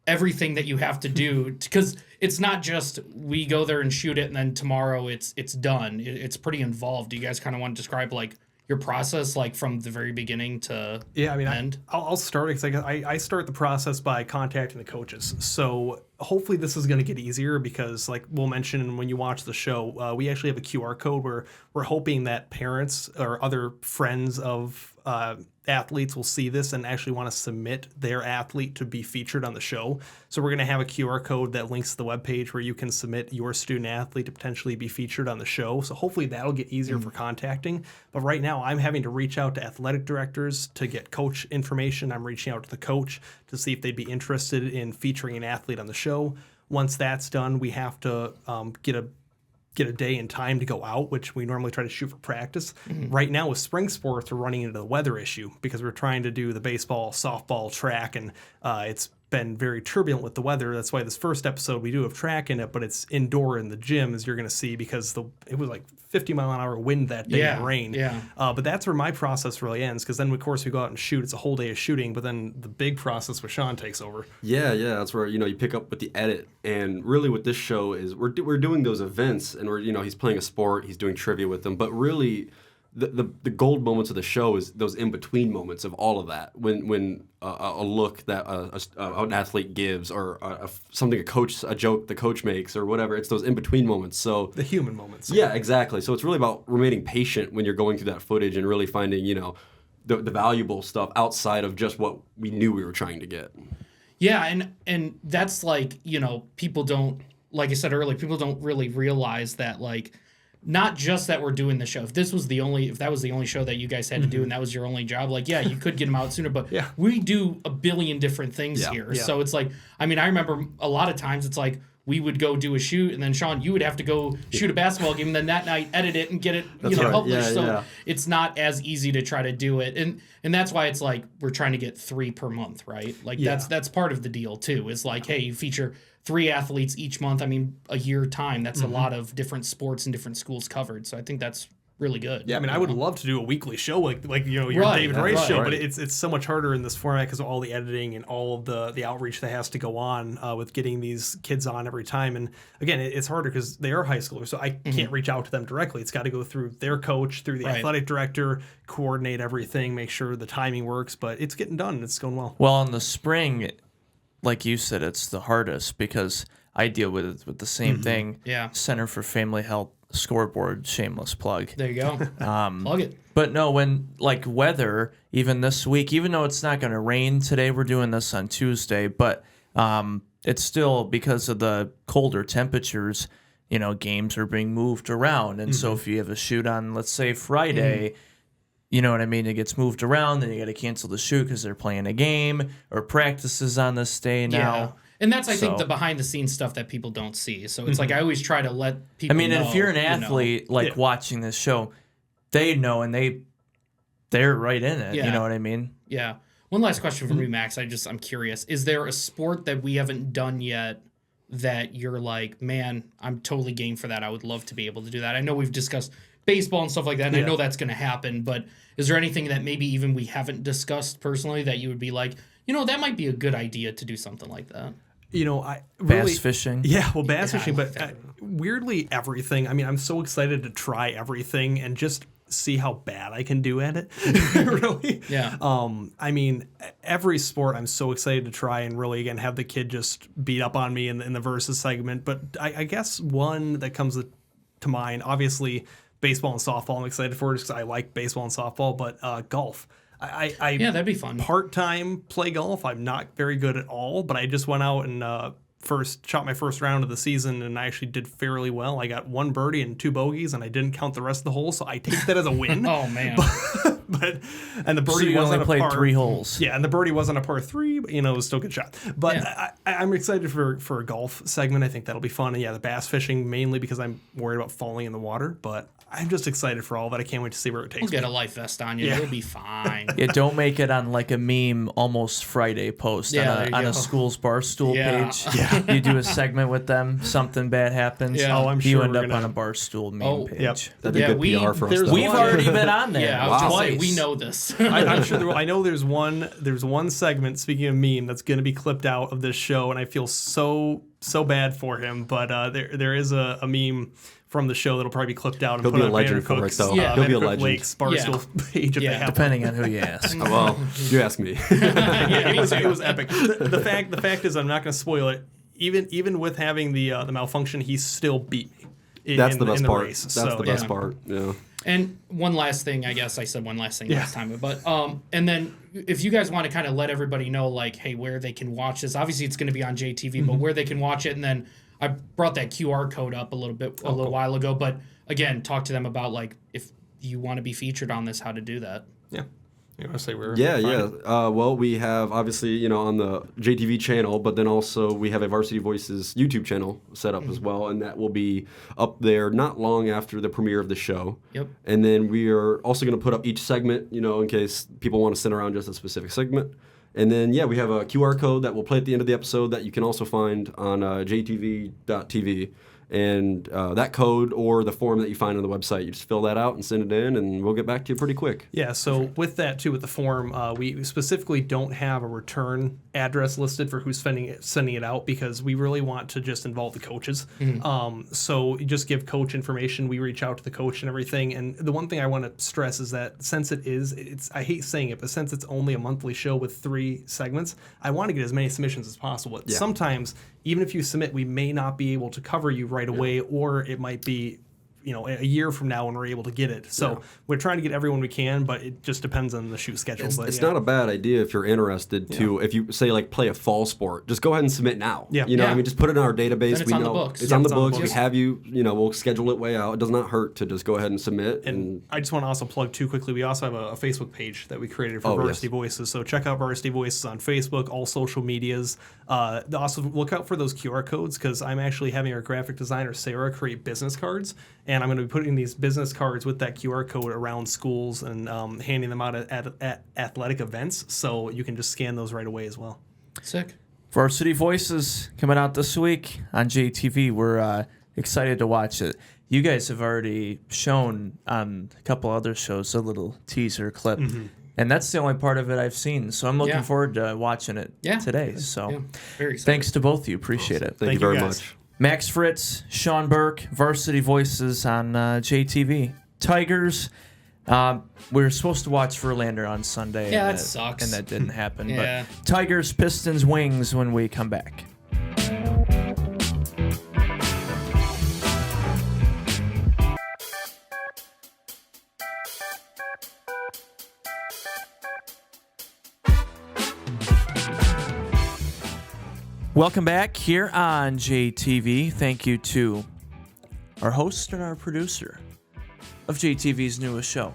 everything that you have to do? Because it's not just we go there and shoot it and then tomorrow it's done. It's pretty involved. Do you guys kind of want to describe like your process, like from the very beginning to end? I'll start because I start the process by contacting the coaches. So hopefully this is going to get easier because, like we'll mention when you watch the show, we actually have a QR code where we're hoping that parents or other friends of athletes will see this and actually want to submit their athlete to be featured on the show. So we're going to have a QR code that links to the webpage where you can submit your student athlete to potentially be featured on the show. So hopefully that'll get easier for contacting. But right now I'm having to reach out to athletic directors to get coach information. I'm reaching out to the coach to see if they'd be interested in featuring an athlete on the show. Once that's done, we have to get a day and time to go out, which we normally try to shoot for practice. Right now with spring sports, we're running into the weather issue because we're trying to do the baseball, softball, track, and it's been very turbulent with the weather. That's why this first episode we do have track in it, but it's indoor in the gym, as you're going to see, because it was like 50-mile-an-hour wind that day and rain. But that's where my process really ends, because then, of course, we go out and shoot. It's a whole day of shooting, but then the big process with Sean takes over. Yeah, that's where, you pick up with the edit. And really what this show is, we're doing those events, and he's playing a sport, he's doing trivia with them, but really the gold moments of the show is those in-between moments of all of that. When a look that an athlete gives, or something a joke the coach makes, or whatever, it's those in-between moments. So the human moments. Yeah, exactly. So it's really about remaining patient when you're going through that footage and really finding, the valuable stuff outside of just what we knew we were trying to get. Yeah, and that's like, people don't, like I said earlier, people don't really realize that, like, not just that we're doing the show. If that was the only show that you guys had to do and that was your only job, like, yeah, you could get them out sooner, but we do a billion different things here. Yeah. So it's like, I remember a lot of times it's like we would go do a shoot, and then Sean, you would have to go shoot a basketball game, and then that night edit it and get it published. So it's not as easy to try to do it, and that's why it's like we're trying to get 3 per month, right? Like that's part of the deal too. Is like, hey, you feature 3 athletes each month. A year time. That's a lot of different sports and different schools covered. So I think that's really good. Yeah, I would love to do a weekly show like your David Ray show, but it's so much harder in this format because of all the editing and all of the outreach that has to go on with getting these kids on every time. And again, it's harder because they are high schoolers, so I can't reach out to them directly. It's got to go through their coach, through the athletic director, coordinate everything, make sure the timing works. But it's getting done. It's going well. Well, in the spring, like you said, it's the hardest because I deal with the same thing. Yeah. Center for Family Health scoreboard, shameless plug. There you go. Plug it. But no, when like weather, even this week, even though it's not going to rain today, we're doing this on Tuesday, but it's still because of the colder temperatures, games are being moved around. And so if you have a shoot on, let's say Friday, you know what I mean? It gets moved around, then you got to cancel the shoot because they're playing a game or practices on this day now. Yeah. And that's, I think, the behind-the-scenes stuff that people don't see. So it's like I always try to let people know. If you're an athlete, watching this show, they know and they're right in it. Yeah. You know what I mean? Yeah. One last question for me, Max. I'm curious. Is there a sport that we haven't done yet that you're like, man, I'm totally game for that. I would love to be able to do that. I know we've discussed baseball and stuff like that, and I know that's going to happen, but is there anything that maybe even we haven't discussed personally that you would be like, that might be a good idea to do something like that? Bass fishing. Yeah, well, bass fishing, but weirdly everything. I'm so excited to try everything and just see how bad I can do at it. Really. Yeah. Every sport I'm so excited to try and really, again, have the kid just beat up on me in the versus segment. But I guess one that comes to mind, obviously, baseball and softball I'm excited for just because I like baseball and softball, but golf. Yeah, that'd be fun. Part-time play golf. I'm not very good at all, but I just went out and shot my first round of the season, and I actually did fairly well. I got 1 birdie and 2 bogeys, and I didn't count the rest of the holes, so I take that as a win. Oh man! And the birdie So you wasn't only a played par. 3 holes. Yeah, and the birdie wasn't a par 3, but it was still a good shot. But Yeah. I'm excited for a golf segment. I think that'll be fun. And yeah, the bass fishing mainly because I'm worried about falling in the water. But I'm just excited for all that. I can't wait to see where it takes We'll me. get a life vest on you. Yeah. You'll be fine. Yeah, don't make it on like a meme almost Friday post Yeah, there you on go. a school's barstool Yeah. page. Yeah. You do a segment with them, something bad happens. Yeah. Oh, I'm you sure end we're up gonna- on a barstool meme Oh, page. Yep. That'd be Yeah, good we- PR for us. there's though. We've one- already been on there. Yeah, I was just saying, Twice. we know this. I'm sure I know there's one segment, speaking of meme, that's going to be clipped out of this show, and I feel so bad for him. But there is a meme from the show that'll probably be clipped out and He'll put be a on legend Banner for it, Cook's, though. Yeah. He'll be a Banner Cook legend. Lake's Barstool page if Yeah. they have one. Depending on who you ask. Well, you ask me. Yeah, it was epic. The fact is, I'm not going to spoil it. Even with having the malfunction, he still beat me. That's the best in the part. race. That's So, the best yeah. part. Yeah. And one last thing, I guess I said one last thing last time, but and then if you guys want to kind of let everybody know, like, hey, where they can watch this. Obviously, it's going to be on JTV, but where they can watch it. And then I brought that QR code up a little while ago. But again, talk to them about like if you want to be featured on this, how to do that. Yeah. You want to say where? Yeah, yeah. Well, we have obviously, on the JTV channel, but then also we have a Varsity Voices YouTube channel set up as well, and that will be up there not long after the premiere of the show. Yep. And then we are also going to put up each segment, in case people want to sit around just a specific segment. And then, yeah, we have a QR code that we'll play at the end of the episode that you can also find on jtv.tv. And that code or the form that you find on the website, you just fill that out and send it in, and we'll get back to you pretty quick. Yeah, so with that too, with the form, we specifically don't have a return address listed for who's sending it out because we really want to just involve the coaches. So you just give coach information. We reach out to the coach and everything. And the one thing I want to stress is that since it's I hate saying it, but since it's only a monthly show with 3 segments, I want to get as many submissions as possible. Yeah. Sometimes, even if you submit, we may not be able to cover you right away, or it might be a year from now when we're able to get it. So we're trying to get everyone we can, but it just depends on the shoot schedule. It's not a bad idea if you're interested to, if you say like play a fall sport, just go ahead and submit now. Yeah. Yeah. Just put it in our database. Then it's we on the know books. it's Yeah, on the it's on the books. We books. have you, we'll schedule it way out. It does not hurt to just go ahead and submit. And I just want to also plug too quickly, we also have a Facebook page that we created for Oh, Varsity yes. Voices. So check out Varsity Voices on Facebook, all social medias. Also look out for those QR codes because I'm actually having our graphic designer, Sarah, create business cards. And I'm going to be putting these business cards with that QR code around schools and handing them out at athletic events. So you can just scan those right away as well. Sick. Varsity Voices coming out this week on JTV. We're excited to watch it. You guys have already shown on a couple other shows a little teaser clip, and that's the only part of it I've seen. So I'm looking Yeah. forward to watching it today. So Yeah. Very excited. thanks to both of you. Appreciate it. Thank you Thank you, very guys. much. Max Fritz, Sean Burke, Varsity Voices on JTV. Tigers. We were supposed to watch Verlander on Sunday. Yeah, and that sucks. And that didn't happen. Yeah. But Tigers, Pistons, Wings when we come back. Welcome back here on JTV. Thank you to our host and our producer of JTV's newest show.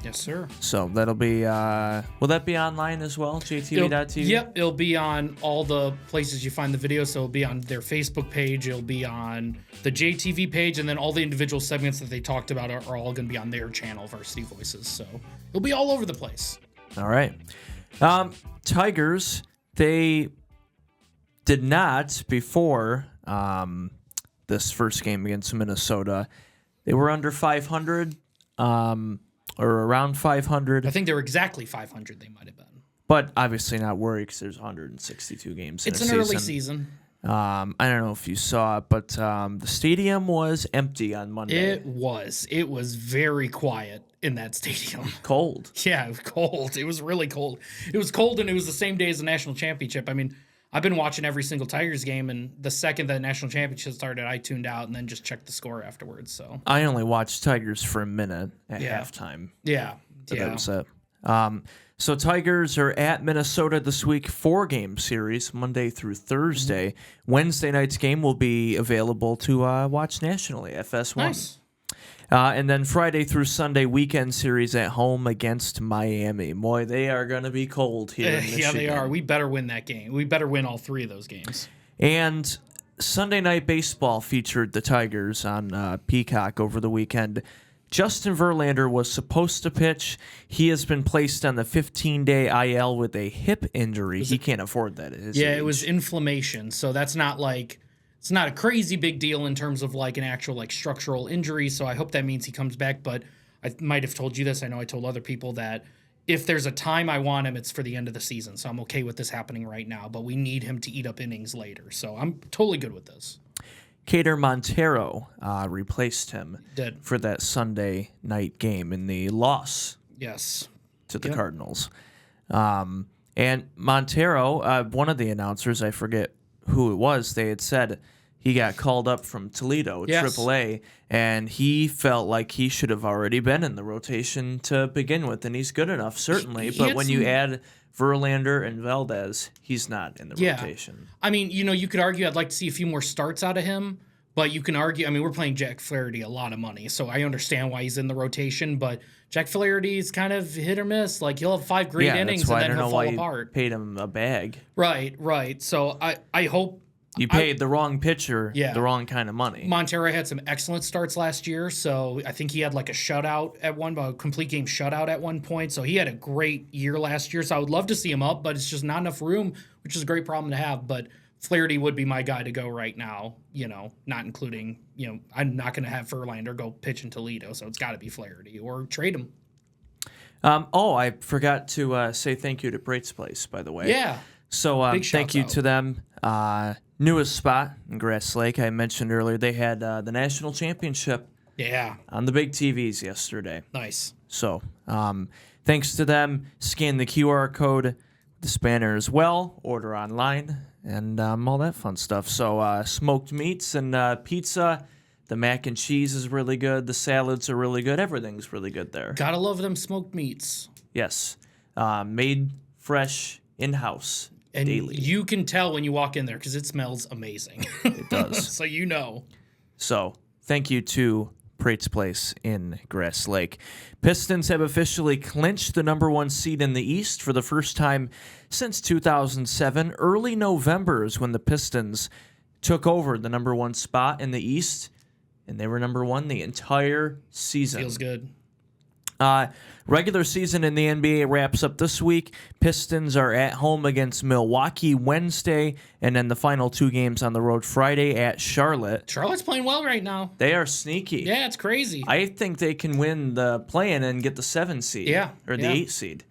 Yes, sir. So that'll be, will that be online as well? JTV.tv? Yep, it'll be on all the places you find the video. So it'll be on their Facebook page, it'll be on the JTV page, and then all the individual segments that they talked about are all going to be on their channel, Varsity Voices. So it'll be all over the place. All right. Tigers, they did not, before this first game against Minnesota, they were under 500 or around 500. I think they were exactly 500, they might have been. But obviously not worried because there's 162 games in It's a an season. early season. I don't know if you saw it, but the stadium was empty on Monday. It was. It was very quiet in that stadium. Cold. Yeah, it was cold. It was really cold. It was cold, and it was the same day as the national championship. I mean, I've been watching every single Tigers game, and the second that national championship started, I tuned out and then just checked the score afterwards. So I only watched Tigers for a minute at Yeah. halftime. yeah, But yeah. that was it. So Tigers are at Minnesota this week, 4-game series, Monday through Thursday. Wednesday night's game will be available to watch nationally, FS1. Nice. And then Friday through Sunday weekend series at home against Miami. Boy, they are going to be cold here in Michigan. Yeah, they are. We better win that game. We better win all 3 of those games. And Sunday Night Baseball featured the Tigers on Peacock over the weekend. Justin Verlander was supposed to pitch. He has been placed on the 15-day IL with a hip injury. He can't afford that at his age. It was inflammation. So that's not like, it's not a crazy big deal in terms of like an actual like structural injury. So I hope that means he comes back. But I might have told you this. I know I told other people that if there's a time I want him, it's for the end of the season. So I'm okay with this happening right now. But we need him to eat up innings later. So I'm totally good with this. Cater Montero replaced him Did. for that Sunday night game in the loss Yes. to the Cardinals. And Montero, one of the announcers, I forget who it was, they had said he got called up from Toledo, Yes. AAA, and he felt like he should have already been in the rotation to begin with, and he's good enough, certainly. He But had when you some- add Verlander and Valdez, he's not in the rotation. I mean, you could argue I'd like to see a few more starts out of him, but you can argue, I mean, we're playing Jack Flaherty a lot of money, so I understand why he's in the rotation, but Jack Flaherty is kind of hit or miss. Like, he'll have 5 great innings that's why and I then don't he'll know why fall you apart. paid him a bag. Right. So I hope You paid the wrong pitcher Yeah. the wrong kind of money. Montero had some excellent starts last year, so I think he had like a shutout at a complete game shutout at one point. So he had a great year last year. So I would love to see him up, but it's just not enough room, which is a great problem to have. But Flaherty would be my guy to go right now, not including, I'm not going to have Verlander go pitch in Toledo, so it's got to be Flaherty or trade him. I forgot to say thank you to Brait's Place, by the way. Yeah. So Big thank shouts you out. to them. Newest spot in Grass Lake. I mentioned earlier they had the national championship Yeah. on the big TVs yesterday. Nice. So thanks to them. Scan the QR code, the spanner as well. Order online and all that fun stuff. So smoked meats and pizza. The mac and cheese is really good. The salads are really good. Everything's really good there. Gotta love them smoked meats. Yes. Made fresh in-house And daily. you can tell when you walk in there because it smells amazing. It does. So you know. So thank you to Prate's Place in Grass Lake. Pistons have officially clinched the number 1 seed in the East for the first time since 2007. Early November is when the Pistons took over the number 1 spot in the East, and they were number 1 the entire season. Feels good. Regular season in the NBA wraps up this week. Pistons are at home against Milwaukee Wednesday, and then the final 2 games on the road Friday at Charlotte. Charlotte's playing well right now. They are sneaky. Yeah, it's crazy. I think they can win the play-in and get the 7 seed. Yeah, Or the yeah. 8 seed.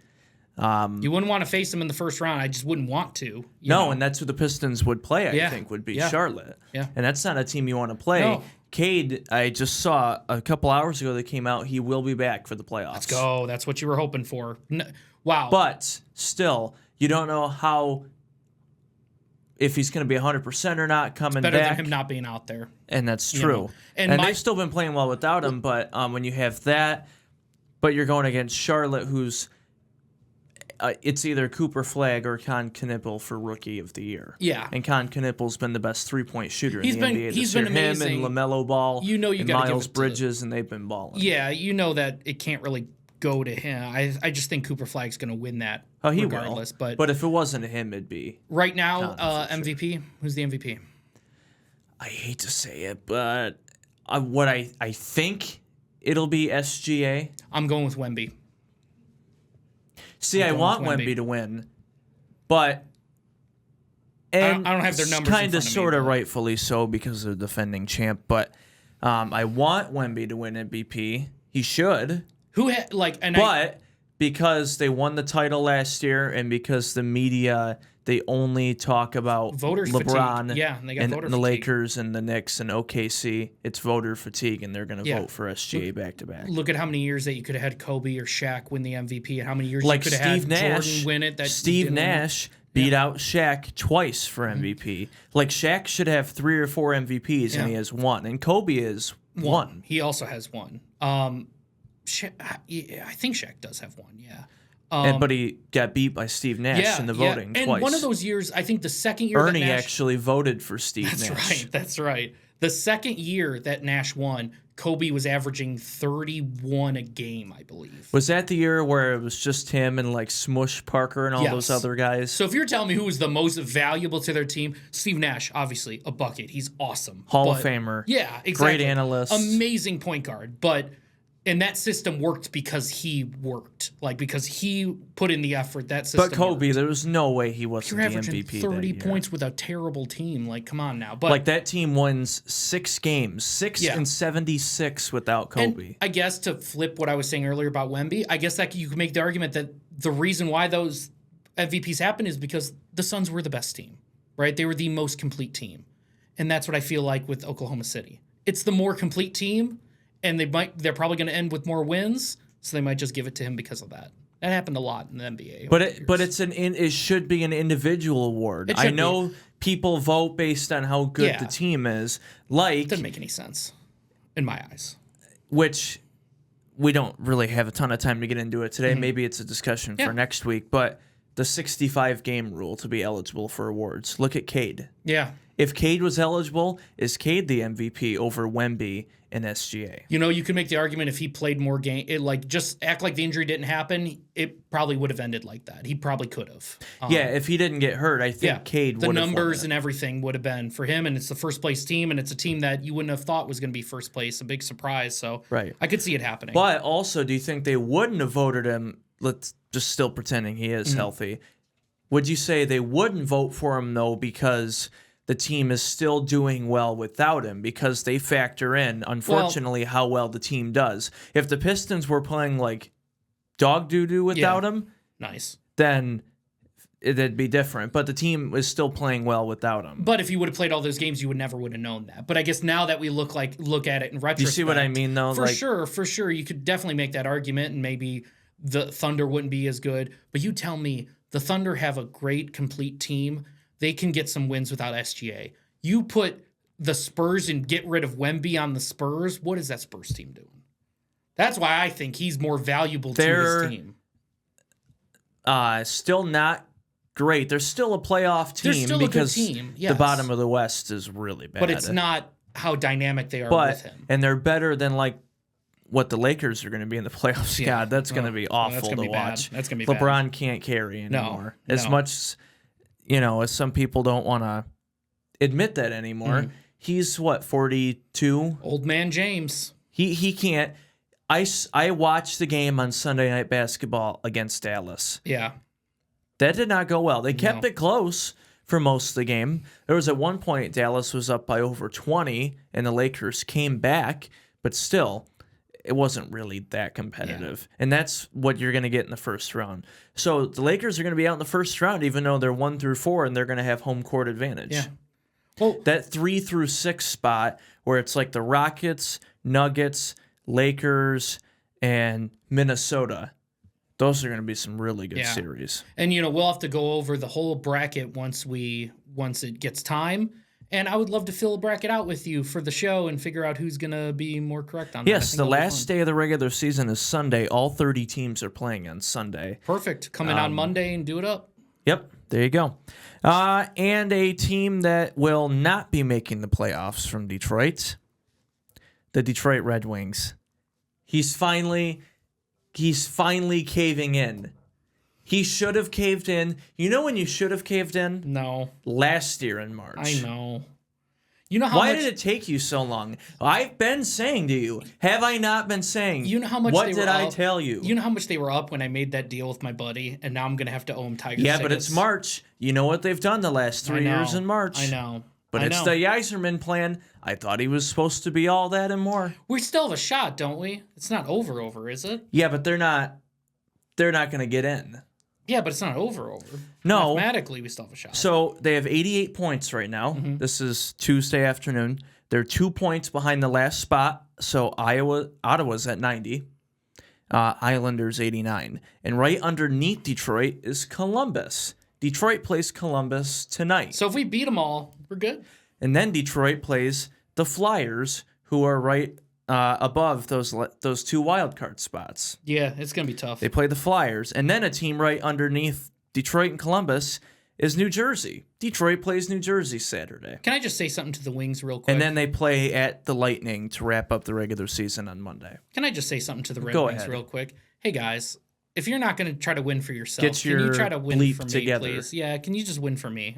You wouldn't want to face them in the first round. I just wouldn't want to. you No, know? and that's who the Pistons would play, I Yeah, think, would be yeah, Charlotte. yeah. And that's not a team you want to play. No. Cade, I just saw a couple hours ago that came out, he will be back for the playoffs. Let's go. That's what you were hoping for. Wow. But still, you don't know if he's going to be 100% or not coming better back. than him not being out there. And that's You true. know. And, And they've still been playing well without him, but when you have that, but you're going against Charlotte, who's it's either Cooper Flagg or Con Knippel for Rookie of the Year. Yeah. And Con Knippel's been the best 3-point shooter He's in the been- NBA this he's year. been amazing. Him and LaMelo Ball You know you and gotta give Miles it to- Bridges, and they've been balling. Yeah, you know that it can't really go to him. I just think Cooper Flagg's going to win that Oh, he regardless. will. But if it wasn't him, it'd be... right now, Con, for sure. MVP. Who's the MVP? I hate to say it, but what I think it'll be SGA. I'm going with Wemby. See, I going want with Wemby. Wemby to win, but I don't have their numbers in Kind front of, of me, sort of, but- rightfully so because they're defending champ. But I want Wemby to win MVP. He should, Who had but because they won the title last year, and because the media they only talk about Voters LeBron, fatigue. Yeah, they got and voter the fatigue. Lakers and the Knicks and OKC. It's voter fatigue, and they're going to Yeah. vote for SGA back to back. look at how many years that you could have had Kobe or Shaq win the MVP, and how many years Like you could have Steve had Nash, Jordan win it. That Steve didn't win it. Nash beat out Shaq twice for MVP. Like Shaq should have 3 or 4 MVPs, and he Yeah. has 1, and Kobe is 1. He also has one. Yeah, I think Shaq does have one. Yeah. But he got beat by Steve Nash in the voting and twice. one of those years, I think the second year Ernie that Nash, actually voted for Steve That's Nash. right. That's right. The second year that Nash won, Kobe was averaging 31 a game, I believe. Was that the year where it was just him and like Smush Parker and all those other guys? So if you're telling me who was the most valuable to their team, Steve Nash, obviously a bucket. He's awesome. Hall of Famer. Yeah, exactly. Great analyst. Amazing point guard. But and that system worked because he worked. Like because he put in the effort. That system But Kobe, worked. there was no way he wasn't You're the averaging MVP 30 that year. points with a terrible team. Like, come on now. But Like that team wins 6 games, 6 and 76 without Kobe. And I guess to flip what I was saying earlier about Wemby, I guess that you could make the argument that the reason why those MVPs happened is because the Suns were the best team, right? They were the most complete team. And that's what I feel like with Oklahoma City. It's the more complete team, and they're probably going to end with more wins, so they might just give it to him because of that. That happened a lot in the NBA. But it should be an individual award. I know people vote based on how good the team is. It doesn't make any sense in my eyes. Which we don't really have a ton of time to get into it today. Maybe it's a discussion for next week. But the 65 game rule to be eligible for awards. Look at Cade. Yeah. If Cade was eligible, is Cade the MVP over Wemby and SGA? You know, you could make the argument if he played more game, just act like the injury didn't happen, it probably would have ended like that. He probably could have. If he didn't get hurt, I think Cade would have The numbers won and everything would have been for him, and it's the first place team, and it's a team that you wouldn't have thought was going to be first place, a big surprise. So I could see it happening. But also, do you think they wouldn't have voted him? Let's just still pretending he is healthy. Would you say they wouldn't vote for him, though, because the team is still doing well without him, because they factor in, unfortunately, how well the team does? If the Pistons were playing like dog doo-doo without him, then it'd be different. But the team is still playing well without him. But if you would have played all those games, you would never would have known that. But I guess now that we look at it in retrospect, You see what I mean, though? For sure, you could definitely make that argument, and maybe the Thunder wouldn't be as good. But you tell me, the Thunder have a great, complete team. They can get some wins without SGA. You put the Spurs and get rid of Wemby on the Spurs, what is that Spurs team doing? That's why I think he's more valuable to his team. Still not great. They're still a playoff team. They're still because a good team, yes. The bottom of the West is really bad. But it's not how dynamic they are with him. And they're better than like what the Lakers are going to be in the playoffs. Yeah. God, that's going to be awful to watch. That's going to be LeBron can't carry anymore. No. As much, as some people don't want to admit that anymore. He's what, 42? Old man James. He can't. I watched the game on Sunday Night Basketball against Dallas. Yeah. That did not go well. They kept it close for most of the game. There was at one point Dallas was up by over 20, and the Lakers came back, but still, it wasn't really that competitive. And that's what you're going to get in the first round. So the Lakers are going to be out in the first round, even though they're 1 through 4, and they're going to have home court advantage. Yeah. Well, that 3 through 6 spot where it's like the Rockets, Nuggets, Lakers, and Minnesota. Those are going to be some really good series. And, we'll have to go over the whole bracket once it gets time. And I would love to fill a bracket out with you for the show and figure out who's going to be more correct on that. Yes, the last day of the regular season is Sunday. All 30 teams are playing on Sunday. Perfect. Come in on Monday and do it up. Yep, there you go. And a team that will not be making the playoffs from Detroit, the Detroit Red Wings. He's finally caving in. He should have caved in. You know when you should have caved in? No. Last year in March. I know. You know Why did it take you so long? I've been saying to you. Have I not been saying? You know how much What they did were I up? tell you? You know how much they were up when I made that deal with my buddy, and now I'm going to have to owe him Tigers Yeah, tickets. but it's March. You know what they've done the last 3 years in March. I know. But it's the Yzerman plan. I thought he was supposed to be all that and more. We still have a shot, don't we? It's not over, is it? Yeah, but they're not going to get in. Yeah, but it's not over. No. Mathematically, we still have a shot. So they have 88 points right now. This is Tuesday afternoon. They're 2 points behind the last spot. So Ottawa's at 90. Islanders 89. And right underneath Detroit is Columbus. Detroit plays Columbus tonight. So if we beat them all, we're good. And then Detroit plays the Flyers, who are right above those 2 wild card spots. Yeah, it's gonna be tough. They play the Flyers, and then a team right underneath Detroit and Columbus is New Jersey. Detroit plays New Jersey Saturday. Can I just say something to the Wings real quick? And then they play at the Lightning to wrap up the regular season on Monday. Can I just say something to the Red Go Wings ahead. real quick? Hey guys, if you're not going to try to win for yourself, Get can you your try to win bleep for me, together. please? Yeah, can you just win for me?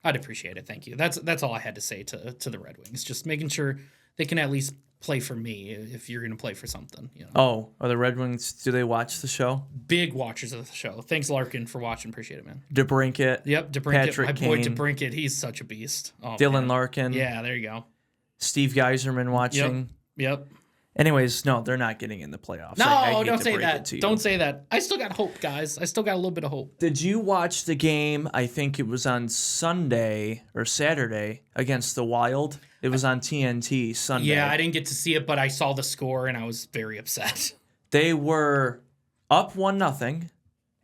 I'd appreciate it. Thank you. That's all I had to say to the Red Wings. Just making sure they can at least play for me if you're going to play for something. You know. Oh, are the Red Wings, do they watch the show? Big watchers of the show. Thanks, Larkin, for watching. Appreciate it, man. DeBrincat. Yep, DeBrincat. Patrick My boy Kane. DeBrincat, he's such a beast. Oh, Dylan man. Larkin. Yeah, there you go. Steve Geiserman watching. Yep. Anyways, no, they're not getting in the playoffs. No, I hate don't to say break it that. to you. Don't say that. I still got hope, guys. I still got a little bit of hope. Did you watch the game? I think it was on Sunday or Saturday against the Wild. It was on TNT Sunday. Yeah, I didn't get to see it, but I saw the score and I was very upset. They were up 1-0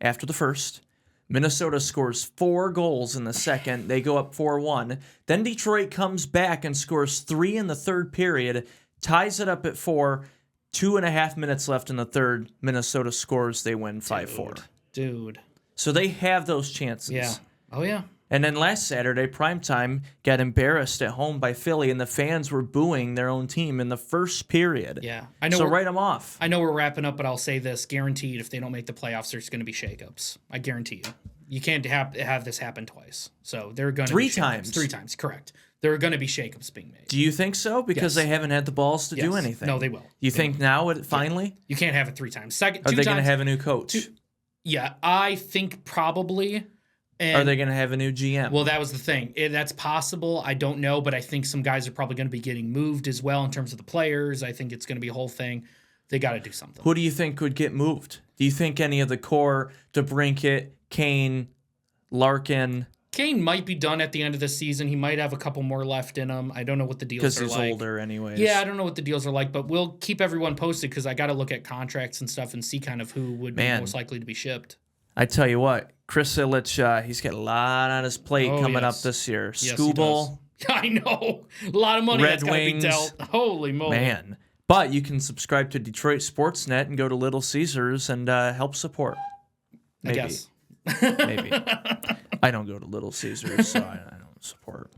after the first. Minnesota scores 4 goals in the second. They go up 4-1. Then Detroit comes back and scores 3 in the third period, ties it up at 4. 2.5 minutes left in the third. Minnesota scores. They win 5-4. Dude. So they have those chances. Yeah. Oh, yeah. And then last Saturday, primetime got embarrassed at home by Philly, and the fans were booing their own team in the first period. Yeah. I know. So write them off. I know we're wrapping up, but I'll say this. Guaranteed, if they don't make the playoffs, there's going to be shakeups. I guarantee you. You can't have this happen twice. So they're going to be 3 times. 3 times, correct. There are going to be shakeups being made. Do you think so? Because Yes. they haven't had the balls to do Yes. anything. No, they will. You think now, finally? You can't have it 3 times. Second, Are 2 they going to times. have a new coach? Yeah, I think probably. And Are they going to have a new GM? Well, that was the thing. That's possible. I don't know, but I think some guys are probably going to be getting moved as well in terms of the players. I think it's going to be a whole thing. They got to do something. Who do you think would get moved? Do you think any of the core, DeBrincat, Kane, Larkin, Kane might be done at the end of the season. He might have a couple more left in him. I don't know what the deals because are he's like. older anyways? Yeah, I don't know what the deals are like, but we'll keep everyone posted because I got to look at contracts and stuff and see kind of who would be most likely to be shipped. I tell you what, Chris Illich, he's got a lot on his plate coming up this year. Yes, Skubal, I know. A lot of money Red that's got to be Wings. dealt. Holy moly. man. But you can subscribe to Detroit Sportsnet and go to Little Caesars and help support. Maybe. I guess. Maybe. I don't go to Little Caesars, so I don't support.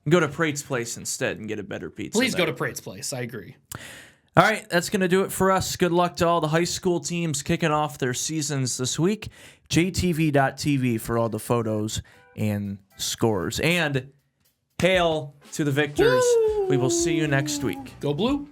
Go to Prate's Place instead and get a better pizza. Please go there. to Prate's Place. I agree. All right, that's going to do it for us. Good luck to all the high school teams kicking off their seasons this week. JTV.tv for all the photos and scores. And hail to the victors. Woo! We will see you next week. Go Blue.